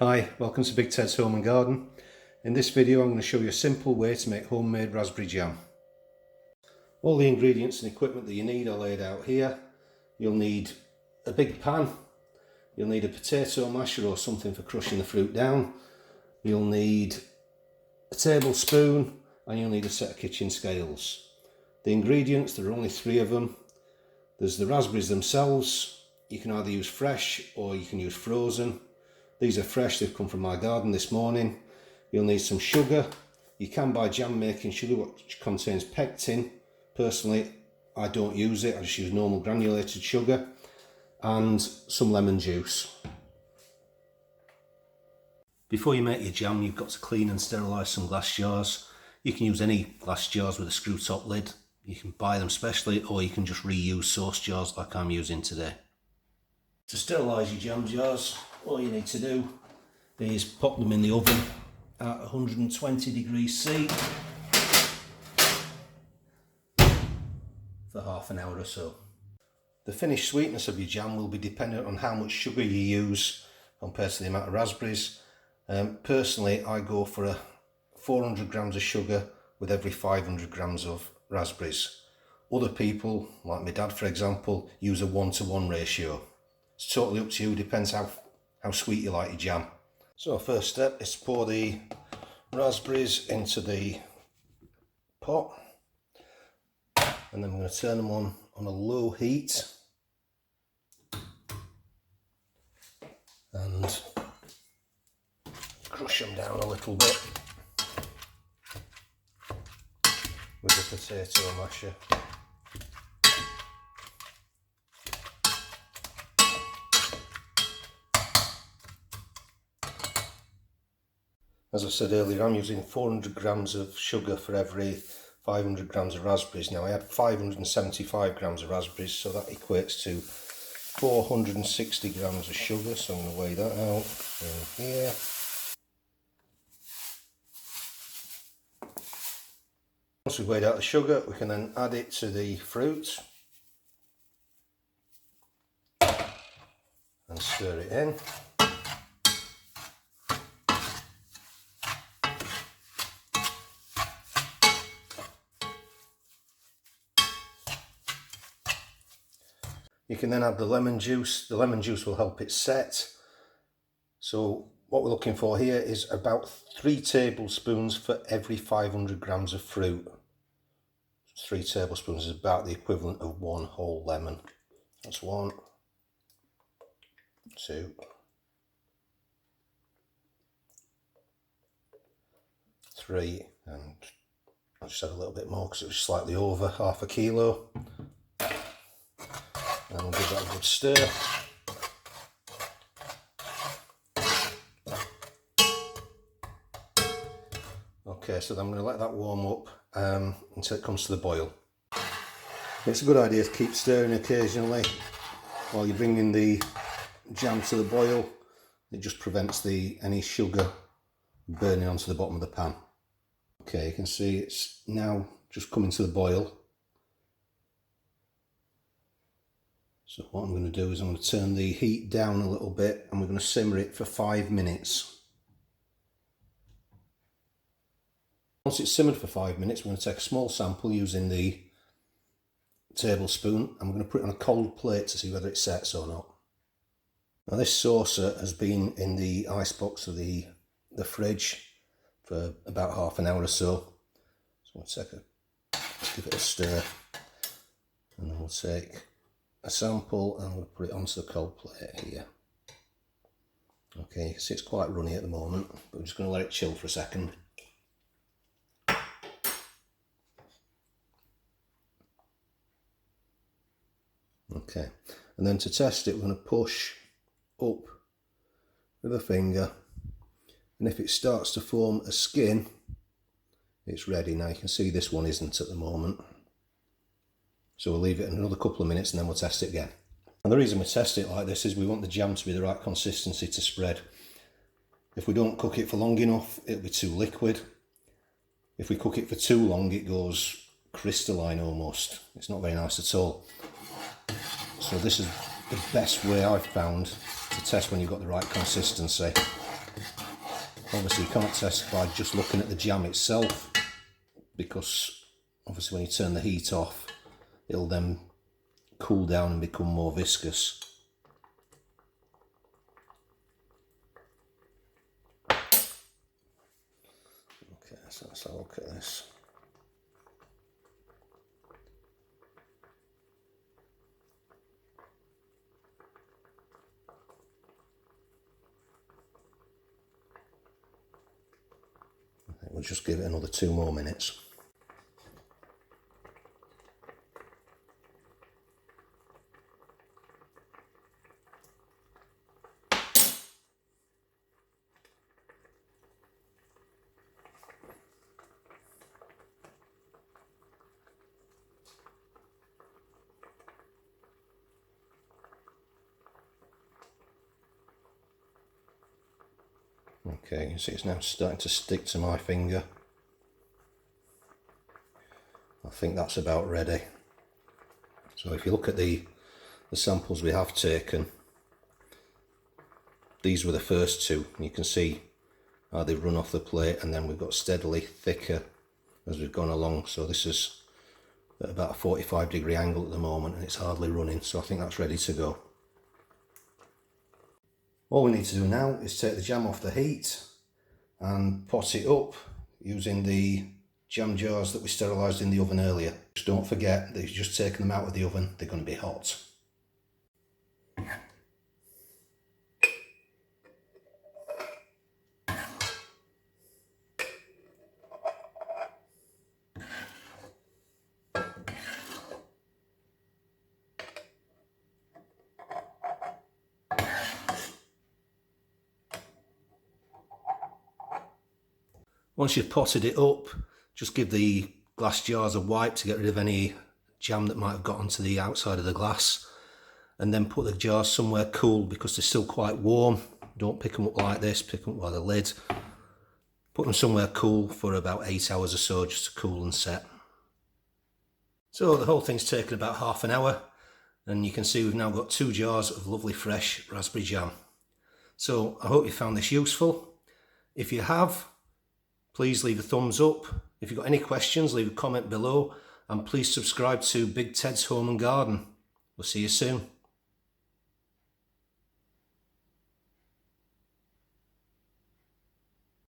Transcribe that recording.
Hi, welcome to Big Ted's Home and Garden. In this video I'm going to show you a simple way to make homemade raspberry jam. All the ingredients and equipment that you need are laid out here. You'll need a big pan, you'll need a potato masher or something for crushing the fruit down, you'll need a tablespoon and you'll need a set of kitchen scales. The ingredients, there are only 3 of them. There's the raspberries themselves. You can either use fresh or you can use frozen. These are fresh, they've come from my garden this morning. You'll need some sugar. You can buy jam making sugar which contains pectin. Personally, I don't use it, I just use normal granulated sugar. And some lemon juice. Before you make your jam, you've got to clean and sterilise some glass jars. You can use any glass jars with a screw top lid. You can buy them specially, or you can just reuse sauce jars like I'm using today. To sterilise your jam jars, all you need to do is pop them in the oven at 120 degrees C for half an hour or so. The finished sweetness of your jam will be dependent on how much sugar you use compared to the amount of raspberries. Personally, I go for a 400 grams of sugar with every 500 grams of raspberries. Other people, like my dad for example, use a 1-to-1 ratio. It's totally up to you, depends how sweet you like your jam. So first step is to pour the raspberries into the pot, and then I'm going to turn them on a low heat and crush them down a little bit with the potato masher. As I said earlier, I'm using 400 grams of sugar for every 500 grams of raspberries. Now I had 575 grams of raspberries, so that equates to 460 grams of sugar, so I'm going to weigh that out in here. Once we've weighed out the sugar, we can then add it to the fruit and stir it in. You can then add the lemon juice. The lemon juice will help it set. So what we're looking for here is about 3 tablespoons for every 500 grams of fruit. 3 tablespoons is about the equivalent of 1 whole lemon. That's 1, 2, 3, and I'll just add a little bit more because it was slightly over half a kilo. And we'll give that a good stir. Okay, so then I'm going to let that warm up until it comes to the boil. It's a good idea to keep stirring occasionally while you're bringing the jam to the boil. It just prevents any sugar burning onto the bottom of the pan. Okay, you can see it's now just coming to the boil. So what I'm going to do is I'm going to turn the heat down a little bit and we're going to simmer it for 5 minutes. Once it's simmered for 5 minutes, we're going to take a small sample using the tablespoon and we're going to put it on a cold plate to see whether it sets or not. Now this saucer has been in the icebox of the fridge for about half an hour or so. So we'll give it a stir and then we'll take a sample and we'll put it onto the cold plate here. Okay, you can see it's quite runny at the moment, but we're just going to let it chill for a second. Okay, and then to test it, we're going to push up with a finger, and if it starts to form a skin, it's ready. Now you can see this one isn't at the moment. So we'll leave it another couple of minutes and then we'll test it again. And the reason we test it like this is we want the jam to be the right consistency to spread. If we don't cook it for long enough, it'll be too liquid. If we cook it for too long, it goes crystalline almost. It's not very nice at all. So this is the best way I've found to test when you've got the right consistency. Obviously you can't test by just looking at the jam itself, because obviously when you turn the heat off it'll then cool down and become more viscous. Okay, so let's have a look at this. We'll just give it another 2 more minutes. Okay, you can see it's now starting to stick to my finger. I think that's about ready. So if you look at the samples we have taken, these were the first 2. You can see how they've run off the plate, and then we've got steadily thicker as we've gone along. So this is at about a 45-degree angle at the moment, and it's hardly running, so I think that's ready to go. All we need to do now is take the jam off the heat and pot it up using the jam jars that we sterilised in the oven earlier. Just don't forget that you've just taken them out of the oven, they're going to be hot. Once you've potted it up, just give the glass jars a wipe to get rid of any jam that might have got onto the outside of the glass, and then put the jars somewhere cool because they're still quite warm. Don't pick them up like this, pick them up by the lid. Put them somewhere cool for about 8 hours or so, just to cool and set. So the whole thing's taken about half an hour, and you can see we've now got 2 jars of lovely fresh raspberry jam. So I hope you found this useful. If you have, please leave a thumbs up. If you've got any questions, leave a comment below, and please subscribe to Big Ted's Home and Garden. We'll see you soon.